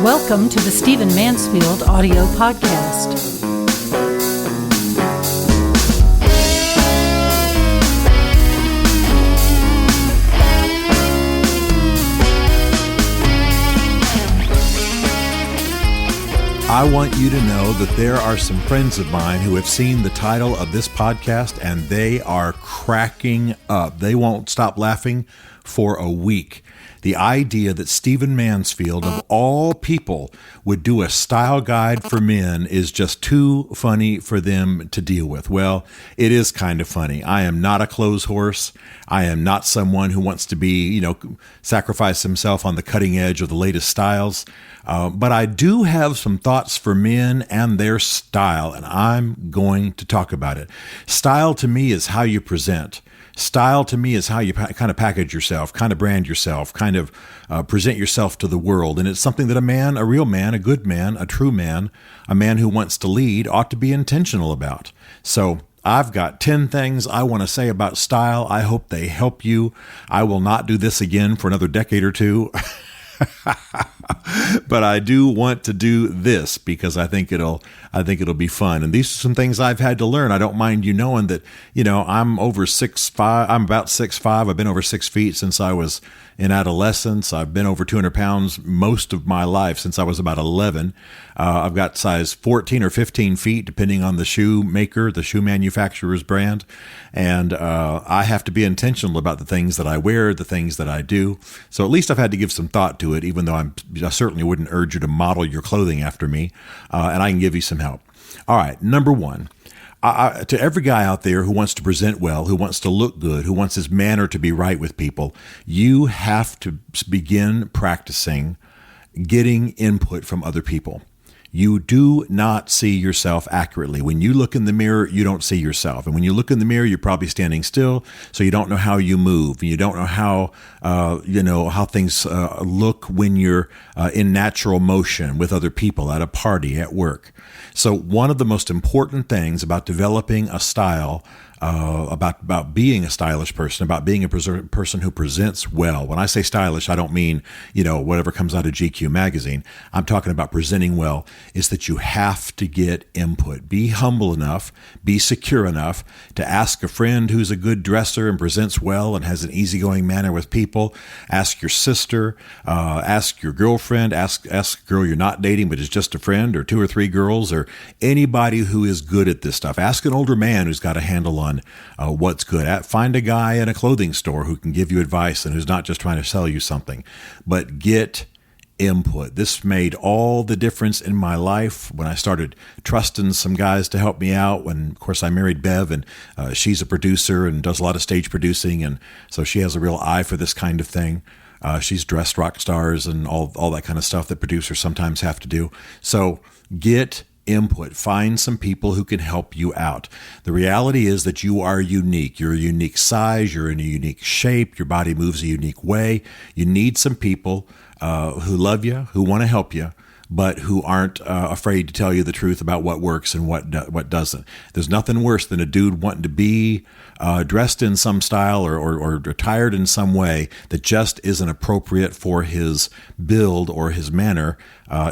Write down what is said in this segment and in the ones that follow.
Welcome to the Stephen Mansfield audio podcast. I want you to know that there are some friends of mine who have seen the title of this podcast and they are cracking up. They won't stop laughing for a week. The idea that Stephen Mansfield, of all people, would do a style guide for men is just too funny for them to deal with. Well, it is kind of funny. I am not a clothes horse. I am not someone who wants to be, sacrifice himself on the cutting edge of the latest styles. But I do have some thoughts for men and their style, and I'm going to talk about it. Style to me is how you present. Style to me is how you kind of package yourself, kind of brand yourself, kind of present yourself to the world. And it's something that a man, a real man, a good man, a true man, a man who wants to lead ought to be intentional about. So I've got 10 things I want to say about style. I hope they help you. I will not do this again for another decade or two. But I do want to do this because I think it'll be fun. And these are some things I've had to learn. I don't mind you knowing that, I'm over 6'5". I'm about 6'5". I've been over 6 feet since I was in adolescence. I've been over 200 pounds most of my life since I was about 11. I've got size 14 or 15 feet, depending on the shoe maker, the shoe manufacturer's brand. And I have to be intentional about the things that I wear, the things that I do. So at least I've had to give some thought to it, even though I certainly wouldn't urge you to model your clothing after me. And I can give you some help. All right. Number one. To every guy out there who wants to present well, who wants to look good, who wants his manner to be right with people, you have to begin practicing getting input from other people. You do not see yourself accurately. When you look in the mirror, you don't see yourself. And when you look in the mirror, you're probably standing still, so you don't know how you move. You don't know how things look when you're in natural motion with other people at a party, at work. So one of the most important things about developing a style, about being a stylish person, about being a person who presents well. When I say stylish, I don't mean, whatever comes out of GQ magazine. I'm talking about presenting well, is that you have to get input. Be humble enough, be secure enough to ask a friend who's a good dresser and presents well and has an easygoing manner with people. Ask your sister, ask your girlfriend, ask a girl you're not dating but is just a friend, or 2 or 3 girls, or anybody who is good at this stuff. Ask an older man who's got a handle on what's good. Find a guy in a clothing store who can give you advice and who's not just trying to sell you something, but get input. This made all the difference in my life when I started trusting some guys to help me out. When, of course, I married Bev, and she's a producer and does a lot of stage producing, and so she has a real eye for this kind of thing. She's dressed rock stars and all that kind of stuff that producers sometimes have to do. So get input. Find some people who can help you out. The reality is that you are unique. You're a unique size. You're in a unique shape. Your body moves a unique way. You need some people who love you, who want to help you, but who aren't afraid to tell you the truth about what works and what doesn't. There's nothing worse than a dude wanting to be dressed in some style or attired in some way that just isn't appropriate for his build or his manner,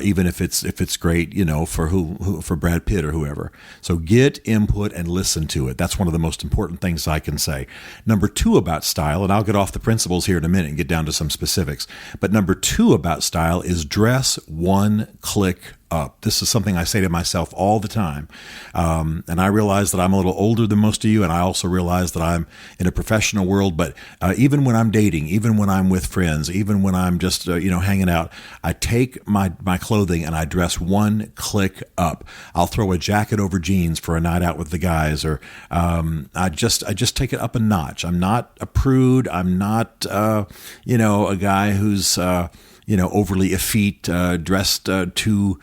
even if it's great, for Brad Pitt or whoever. So get input and listen to it. That's one of the most important things I can say. Number 2 about style, and I'll get off the principles here in a minute and get down to some specifics, but number 2 about style is dress one click up. This is something I say to myself all the time. And I realize that I'm a little older than most of you, and I also realize that I'm in a professional world, but even when I'm dating, even when I'm with friends, even when I'm just, hanging out, I take my clothing and I dress one click up. I'll throw a jacket over jeans for a night out with the guys, or I just take it up a notch. I'm not a prude. I'm not, a guy who's, overly effete, dressed too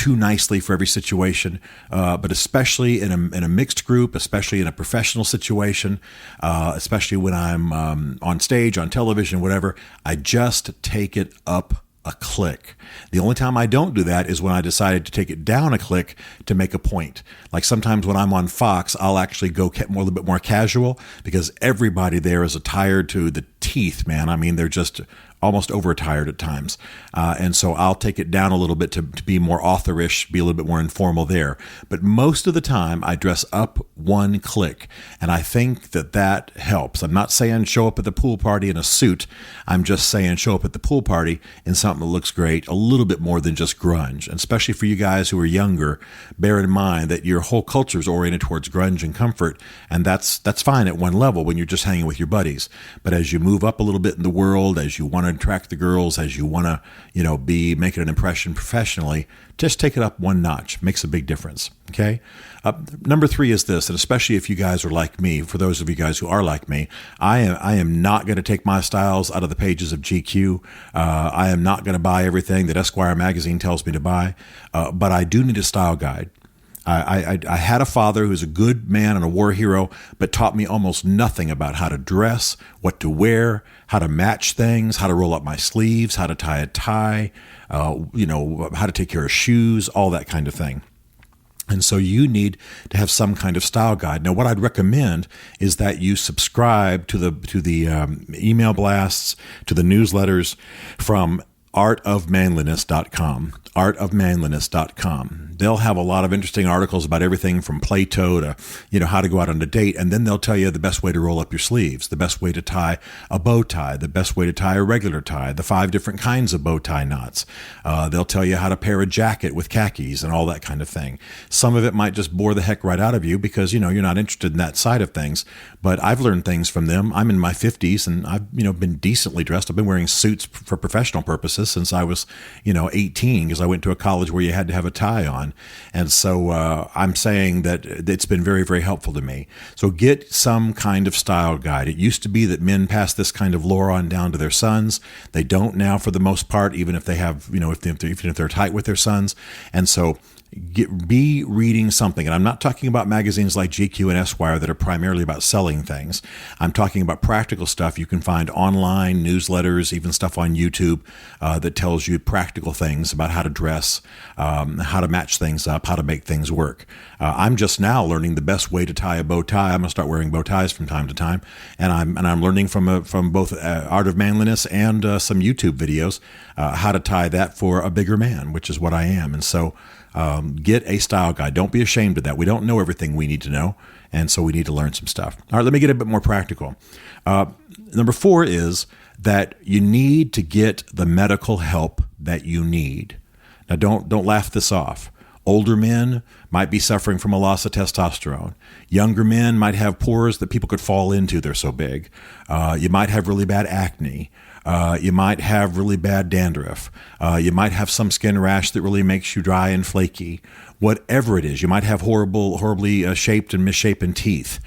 nicely for every situation. But especially in a mixed group, especially in a professional situation, especially when I'm on stage, on television, whatever, I just take it up a click. The only time I don't do that is when I decided to take it down a click to make a point. Like sometimes when I'm on Fox, I'll actually go a little bit more casual because everybody there is attired to the teeth, man. I mean, they're just almost overtired at times. And so I'll take it down a little bit to be more authorish, be a little bit more informal there. But most of the time I dress up one click, and I think that helps. I'm not saying show up at the pool party in a suit. I'm just saying show up at the pool party in something that looks great, a little bit more than just grunge. And especially for you guys who are younger, bear in mind that your whole culture is oriented towards grunge and comfort, and that's fine at one level when you're just hanging with your buddies. But as you move up a little bit in the world, as you want to attract the girls, as you want to, be making an impression professionally, just take it up one notch. Makes a big difference. Okay. Number 3 is this, and especially if you guys are like me, for those of you guys who are like me, I am not going to take my styles out of the pages of GQ. I am not going to buy everything that Esquire magazine tells me to buy, but I do need a style guide. I had a father who's a good man and a war hero, but taught me almost nothing about how to dress, what to wear, how to match things, how to roll up my sleeves, how to tie a tie, how to take care of shoes, all that kind of thing. And so you need to have some kind of style guide. Now, what I'd recommend is that you subscribe to the email blasts, to the newsletters from artofmanliness.com. artofmanliness.com. They'll have a lot of interesting articles about everything from Plato to, how to go out on a date. And then they'll tell you the best way to roll up your sleeves, the best way to tie a bow tie, the best way to tie a regular tie, the 5 different kinds of bow tie knots. They'll tell you how to pair a jacket with khakis and all that kind of thing. Some of it might just bore the heck right out of you because, you're not interested in that side of things. But I've learned things from them. I'm in my 50s and I've, been decently dressed. I've been wearing suits for professional purposes since I was, 18, because I went to a college where you had to have a tie on. And so I'm saying that it's been very, very helpful to me. So get some kind of style guide. It used to be that men passed this kind of lore on down to their sons. They don't now, for the most part, even if they have, even if they're tight with their sons. And so be reading something. And I'm not talking about magazines like GQ and Esquire that are primarily about selling things. I'm talking about practical stuff you can find online, newsletters, even stuff on YouTube that tells you practical things about how to dress, how to match things up, how to make things work. I'm just now learning the best way to tie a bow tie. I'm going to start wearing bow ties from time to time, and I'm learning from both Art of Manliness and some YouTube videos how to tie that for a bigger man, which is what I am. And so get a style guide. Don't be ashamed of that. We don't know everything we need to know, and so we need to learn some stuff. All right, let me get a bit more practical. Number 4 is that you need to get the medical help that you need. Now, don't laugh this off. Older men might be suffering from a loss of testosterone. Younger men might have pores that people could fall into. They're so big. You might have really bad acne. You might have really bad dandruff. You might have some skin rash that really makes you dry and flaky. Whatever it is, you might have horribly shaped and misshapen teeth.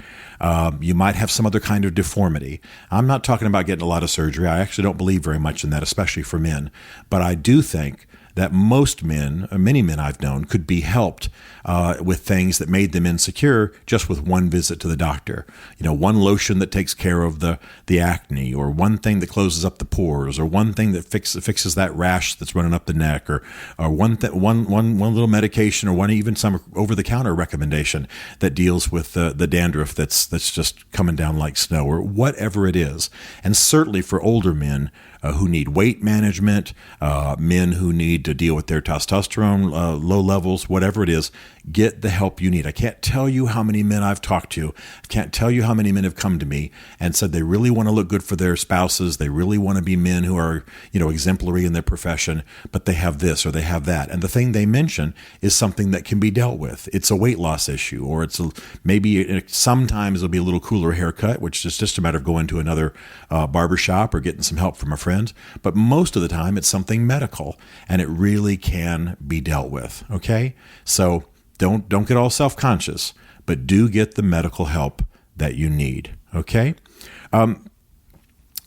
You might have some other kind of deformity. I'm not talking about getting a lot of surgery. I actually don't believe very much in that, especially for men. But I do think that most men, many men I've known, could be helped with things that made them insecure just with one visit to the doctor. One lotion that takes care of the acne, or one thing that closes up the pores, or one thing that fixes that rash that's running up the neck, or one little medication, or one even some over-the-counter recommendation that deals with the dandruff that's just coming down like snow, or whatever it is. And certainly for older men who need weight management, men who need to deal with their testosterone low levels, whatever it is, get the help you need. I can't tell you how many men I've talked to. I can't tell you how many men have come to me and said they really want to look good for their spouses. They really want to be men who are, exemplary in their profession, but they have this or they have that. And the thing they mention is something that can be dealt with. It's a weight loss issue, or maybe sometimes it'll be a little cooler haircut, which is just a matter of going to another barbershop or getting some help from a friend. But most of the time it's something medical, and it really can be dealt with. Okay. So don't get all self-conscious, but do get the medical help that you need. Okay.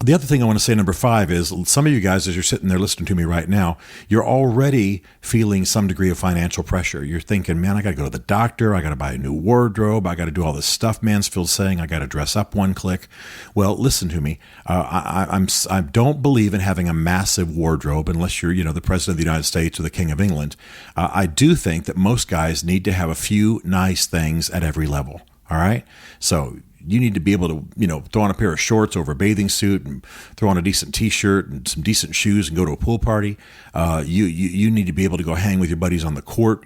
The other thing I want to say, number 5, is some of you guys, as you're sitting there listening to me right now, you're already feeling some degree of financial pressure. You're thinking, man, I got to go to the doctor. I got to buy a new wardrobe. I got to do all this stuff Mansfield's saying. I got to dress up one click. Well, listen to me. I don't believe in having a massive wardrobe unless you're, the president of the United States or the king of England. I do think that most guys need to have a few nice things at every level. All right. So you need to be able to, throw on a pair of shorts over a bathing suit and throw on a decent t-shirt and some decent shoes and go to a pool party. You need to be able to go hang with your buddies on the court,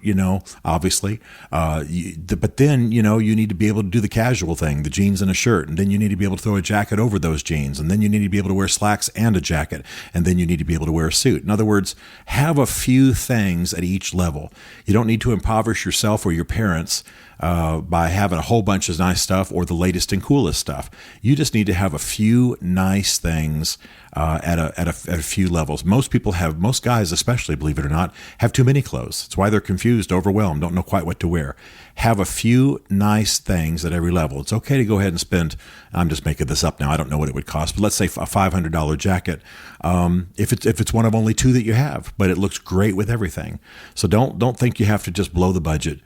obviously. But then, you need to be able to do the casual thing, the jeans and a shirt. And then you need to be able to throw a jacket over those jeans. And then you need to be able to wear slacks and a jacket. And then you need to be able to wear a suit. In other words, have a few things at each level. You don't need to impoverish yourself or your parents by having a whole bunch of nice stuff or the latest and coolest stuff. You just need to have a few nice things at a few levels. Most guys especially, believe it or not, have too many clothes. That's why they're confused, overwhelmed, don't know quite what to wear. Have a few nice things at every level. It's okay to go ahead and spend, I'm just making this up now, I don't know what it would cost, but let's say a $500 jacket, if it's one of only two that you have, but it looks great with everything. So don't think you have to just blow the budget.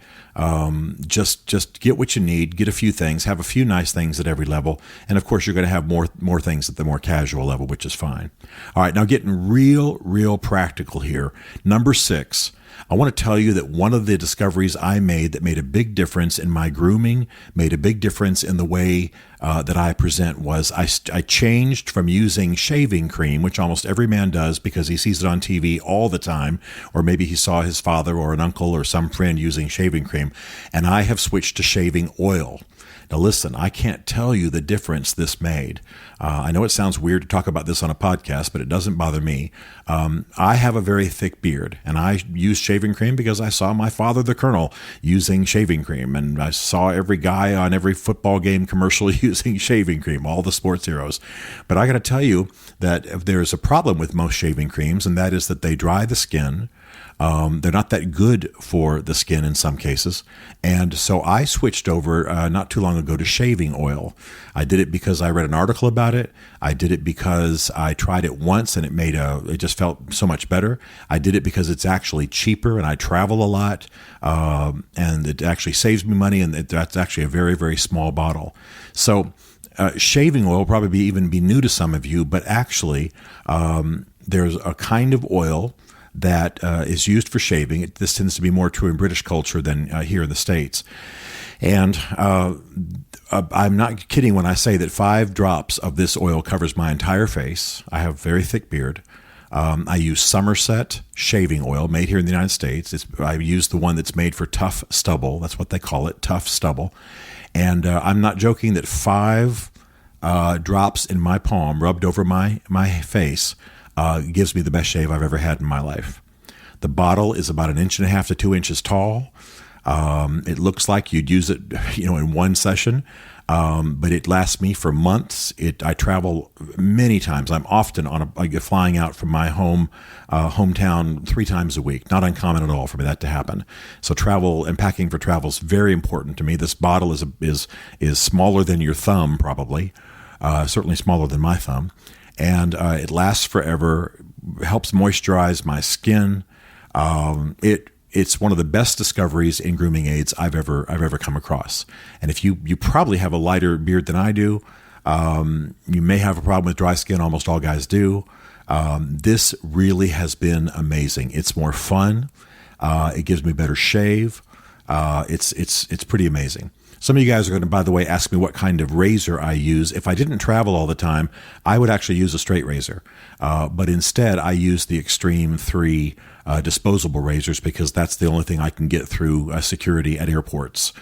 Just get what you need, get a few things, have a few nice things at every level. And of course, you're going to have more things at the more casual level, which is fine. All right. Now getting real practical here. Number 6, I want to tell you that one of the discoveries I made that made a big difference in my grooming, made a big difference in the way that I present was I changed from using shaving cream, which almost every man does because he sees it on TV all the time, or maybe he saw his father or an uncle or some friend using shaving cream, and I have switched to shaving oil. Now listen, I can't tell you the difference this made. I know it sounds weird to talk about this on a podcast, but it doesn't bother me. I have a very thick beard, and I use shaving cream because I saw my father, the Colonel, using shaving cream, and I saw every guy on every football game commercial using shaving cream, all the sports heroes. But I got to tell you that if there's a problem with most shaving creams, and that is that they dry the skin. They're not that good for the skin in some cases. And so I switched over not too long ago to shaving oil. I did it because I read an article about it. I did it because I tried it once and it just felt so much better. I did it because it's actually cheaper and I travel a lot. And it actually saves me money, and that's actually a very, very small bottle. So shaving oil will probably even be new to some of you, but actually there's a kind of oil that is used for shaving. This tends to be more true in British culture than here in the States. And I'm not kidding when I say that 5 drops of this oil covers my entire face. I have a very thick beard. I use Somerset shaving oil made here in the United States. I use the one that's made for tough stubble. That's what they call it, tough stubble. And I'm not joking that 5 drops in my palm rubbed over my face gives me the best shave I've ever had in my life. The bottle is about 1.5 inches to 2 inches tall. It looks like you'd use it, in one session, but it lasts me for months. I travel many times. I'm often flying out from my hometown 3 times a week. Not uncommon at all for me that to happen. So travel and packing for travel is very important to me. This bottle is smaller than your thumb, probably, certainly smaller than my thumb. And it lasts forever, helps moisturize my skin. It's one of the best discoveries in grooming aids I've ever come across. And if you probably have a lighter beard than I do, you may have a problem with dry skin. Almost all guys do. This really has been amazing. It's more fun. It gives me a better shave. It's pretty amazing. Some of you guys are going to, by the way, ask me what kind of razor I use. If I didn't travel all the time, I would actually use a straight razor. But instead, I use the Extreme 3 disposable razors because that's the only thing I can get through security at airports.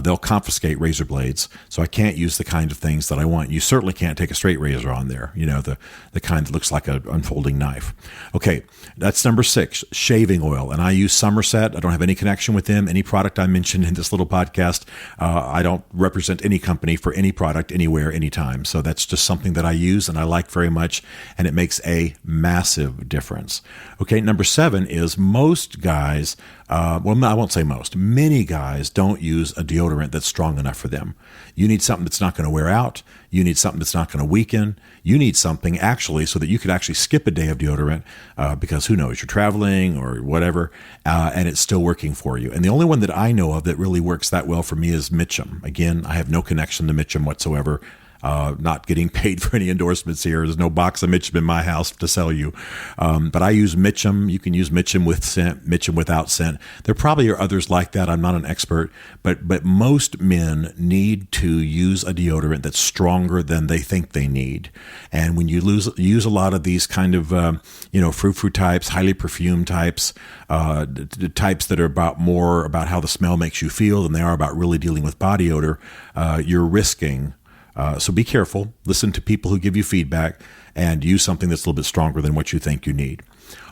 They'll confiscate razor blades, so I can't use the kind of things that I want. You certainly can't take a straight razor on there, the kind that looks like an unfolding knife. Okay, that's number 6, shaving oil. And I use Somerset. I don't have any connection with them. Any product I mentioned in this little podcast, I don't represent any company for any product anywhere, anytime. So that's just something that I use and I like very much, and it makes a massive difference. Okay, number 7 is most guys, I won't say most, many guys don't use a deodorant that's strong enough for them. You need something that's not going to wear out. You need something that's not going to weaken. You need something actually so that you could actually skip a day of deodorant because who knows, you're traveling or whatever, and it's still working for you. And the only one that I know of that really works that well for me is Mitchum. Again, I have no connection to Mitchum whatsoever. Not getting paid for any endorsements here. There's no box of Mitchum in my house to sell you. But I use Mitchum. You can use Mitchum with scent, Mitchum without scent. There probably are others like that. I'm not an expert, but most men need to use a deodorant that's stronger than they think they need. And when you use a lot of these kind of, frou-frou types, highly perfumed types, types that are more about how the smell makes you feel than they are about really dealing with body odor, you're risking. So be careful, listen to people who give you feedback, and use something that's a little bit stronger than what you think you need.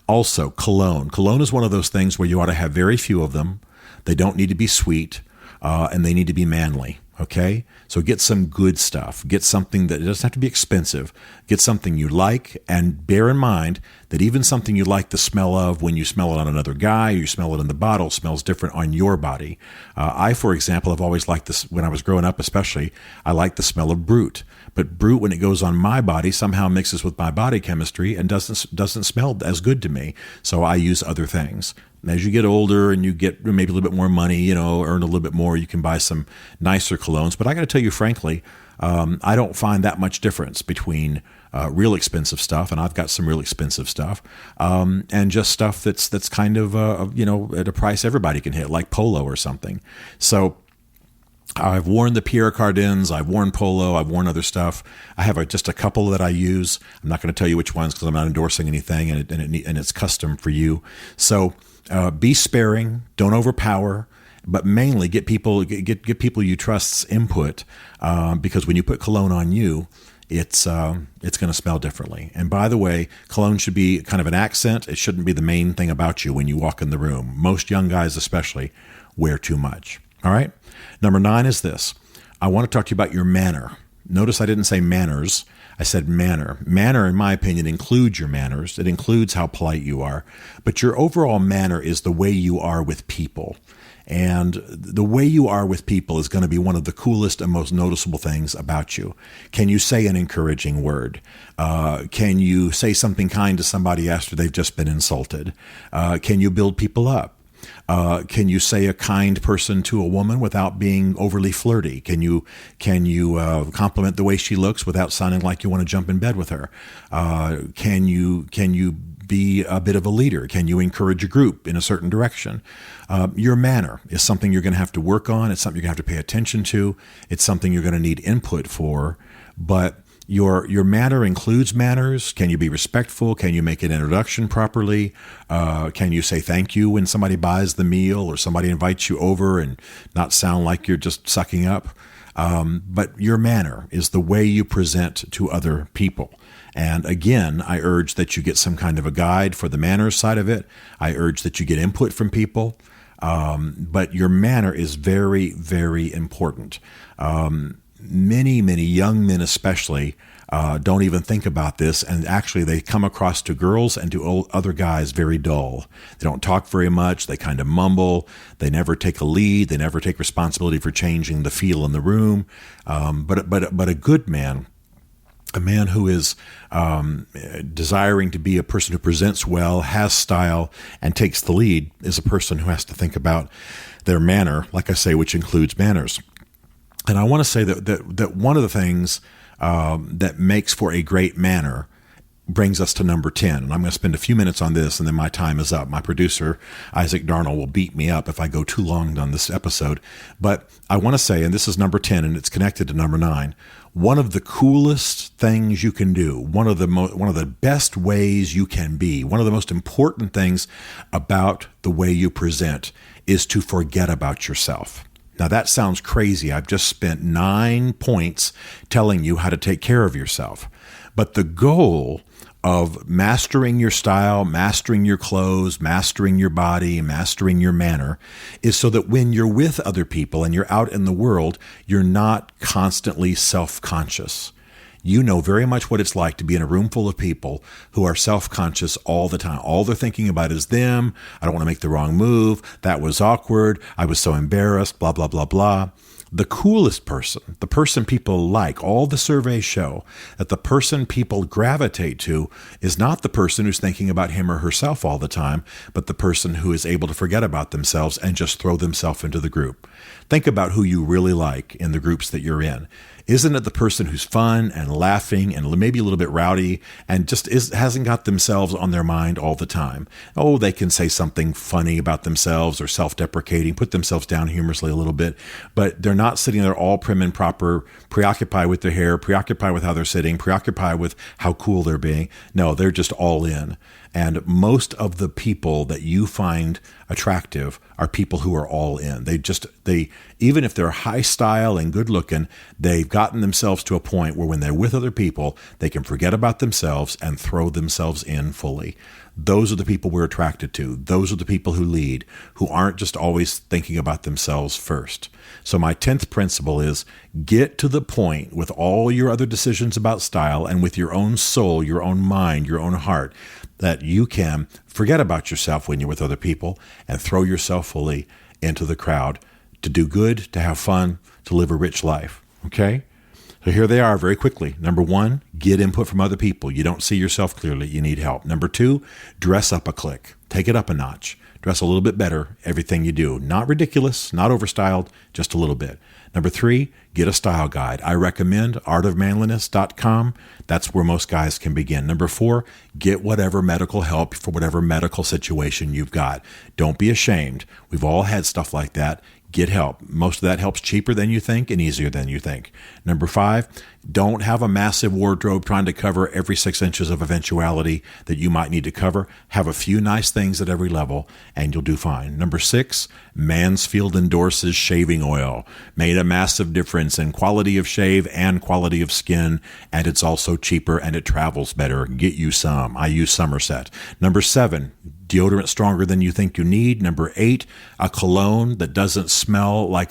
Also, cologne. Cologne is one of those things where you ought to have very few of them. They don't need to be sweet, and they need to be manly. Okay? So get some good stuff. Get something that it doesn't have to be expensive. Get something you like, and bear in mind that even something you like the smell of when you smell it on another guy, you smell it in the bottle, smells different on your body. I, for example, have always liked this, when I was growing up especially, I liked the smell of Brute. But Brute, when it goes on my body, somehow mixes with my body chemistry and doesn't smell as good to me. So I use other things. As you get older and you get maybe a little bit more money, earn a little bit more, you can buy some nicer colognes. But I got to tell you, frankly, I don't find that much difference between real expensive stuff, and I've got some real expensive stuff, and just stuff that's kind of, at a price everybody can hit, like Polo or something. So I've worn the Pierre Cardins, I've worn Polo, I've worn other stuff. I have just a couple that I use. I'm not going to tell you which ones because I'm not endorsing anything, and it's custom for you. So be sparing, don't overpower, but mainly get people you trust's input, because when you put cologne on you, it's going to smell differently. And by the way, cologne should be kind of an accent. It shouldn't be the main thing about you when you walk in the room. Most young guys especially wear too much. All right? Number 9 is this. I want to talk to you about your manner. Notice I didn't say manners. I said manner. Manner, in my opinion, includes your manners. It includes how polite you are. But your overall manner is the way you are with people. And the way you are with people is going to be one of the coolest and most noticeable things about you. Can you say an encouraging word? Can you say something kind to somebody after they've just been insulted? Can you build people up? Can you say a kind person to a woman without being overly flirty? Can you compliment the way she looks without sounding like you want to jump in bed with her? Can you be a bit of a leader? Can you encourage a group in a certain direction? Your manner is something you're going to have to work on. It's something you're going to have to pay attention to. It's something you're going to need input for. But your manner includes manners. Can you be respectful? Can you make an introduction properly? Can you say thank you when somebody buys the meal or somebody invites you over and not sound like you're just sucking up? But your manner is the way you present to other people. And again, I urge that you get some kind of a guide for the manners side of it. I urge that you get input from people. But your manner is very, very important. Many, many young men especially don't even think about this, and actually they come across to girls and to other guys very dull. They don't talk very much. They kind of mumble. They never take a lead. They never take responsibility for changing the feel in the room. But a good man, a man who is desiring to be a person who presents well, has style, and takes the lead, is a person who has to think about their manner, like I say, which includes manners. And I want to say that one of the things that makes for a great manner brings us to number 10. And I'm going to spend a few minutes on this, and then my time is up. My producer, Isaac Darnell, will beat me up if I go too long on this episode. But I want to say, and this is number 10, and it's connected to number 9, one of the coolest things you can do, one of the best ways you can be, one of the most important things about the way you present is to forget about yourself. Now, that sounds crazy. I've just spent 9 points telling you how to take care of yourself. But the goal of mastering your style, mastering your clothes, mastering your body, mastering your manner is so that when you're with other people and you're out in the world, you're not constantly self-conscious. You know very much what it's like to be in a room full of people who are self-conscious all the time. All they're thinking about is them. I don't want to make the wrong move. That was awkward. I was so embarrassed, blah, blah, blah, blah. The coolest person, the person people like, all the surveys show that the person people gravitate to is not the person who's thinking about him or herself all the time, but the person who is able to forget about themselves and just throw themselves into the group. Think about who you really like in the groups that you're in. Isn't it the person who's fun and laughing and maybe a little bit rowdy and just hasn't got themselves on their mind all the time? Oh, they can say something funny about themselves or self-deprecating, put themselves down humorously a little bit, but they're not sitting there all prim and proper, preoccupied with their hair, preoccupied with how they're sitting, preoccupied with how cool they're being. No, they're just all in. And most of the people that you find attractive are people who are all in. They even if they're high style and good looking, they've gotten themselves to a point where when they're with other people, they can forget about themselves and throw themselves in fully. Those are the people we're attracted to. Those are the people who lead, who aren't just always thinking about themselves first. So my 10th principle is get to the point with all your other decisions about style and with your own soul, your own mind, your own heart, that you can forget about yourself when you're with other people and throw yourself fully into the crowd to do good, to have fun, to live a rich life. Okay? So here they are very quickly. Number 1, get input from other people. You don't see yourself clearly. You need help. Number 2, dress up a click. Take it up a notch. Dress a little bit better, everything you do. Not ridiculous, not overstyled, just a little bit. Number 3, get a style guide. I recommend artofmanliness.com. That's where most guys can begin. Number 4, get whatever medical help for whatever medical situation you've got. Don't be ashamed. We've all had stuff like that. Get help. Most of that help's cheaper than you think and easier than you think. Number 5, don't have a massive wardrobe trying to cover every 6 inches of eventuality that you might need to cover. Have a few nice things at every level and you'll do fine. Number 6, Mansfield endorses shaving oil. Made a massive difference in quality of shave and quality of skin, and it's also cheaper and it travels better. Get you some. I use Somerset. Number 7, deodorant stronger than you think you need. Number 8, a cologne that doesn't smell like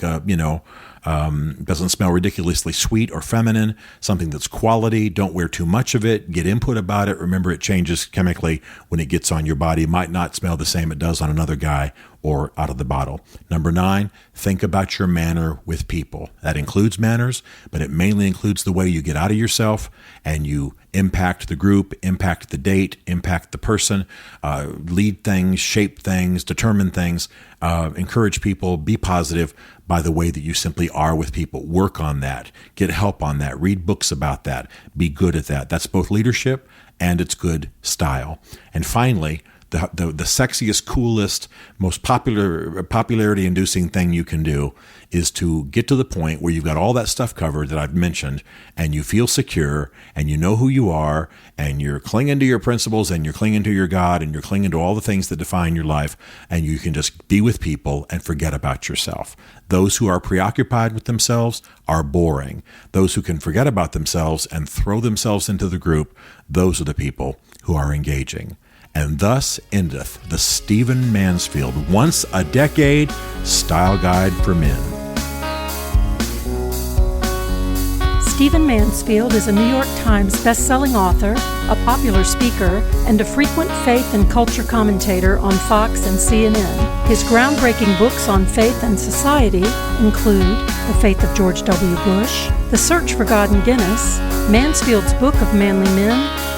doesn't smell ridiculously sweet or feminine, something that's quality. Don't wear too much of it. Get input about it. Remember, it changes chemically when it gets on your body. It might not smell the same it does on another guy or out of the bottle. Number 9, think about your manner with people. That includes manners, but it mainly includes the way you get out of yourself and you impact the group, impact the date, impact the person, lead things, shape things, determine things, encourage people, be positive by the way that you simply are with people. Work on that. Get help on that. Read books about that. Be good at that. That's both leadership and it's good style. And finally, the sexiest, coolest, most popularity-inducing thing you can do is to get to the point where you've got all that stuff covered that I've mentioned and you feel secure and you know who you are and you're clinging to your principles and you're clinging to your God and you're clinging to all the things that define your life and you can just be with people and forget about yourself. Those who are preoccupied with themselves are boring. Those who can forget about themselves and throw themselves into the group, those are the people who are engaging. And thus endeth the Stephen Mansfield Once a Decade Style Guide for Men. Stephen Mansfield is a New York Times best-selling author, a popular speaker, and a frequent faith and culture commentator on Fox and CNN. His groundbreaking books on faith and society include The Faith of George W. Bush, The Search for God in Guinness, Mansfield's Book of Manly Men,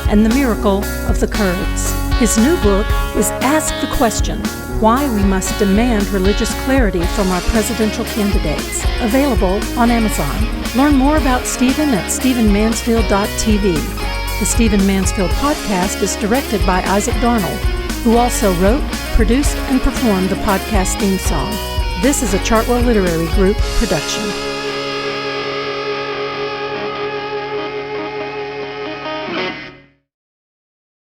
and The Miracle of the Kurds. His new book is Ask the Question, Why We Must Demand Religious Clarity from Our Presidential Candidates, available on Amazon. Learn more about Stephen at stephenmansfield.tv. The Stephen Mansfield podcast is directed by Isaac Darnold, who also wrote, produced, and performed the podcast theme song. This is a Chartwell Literary Group production.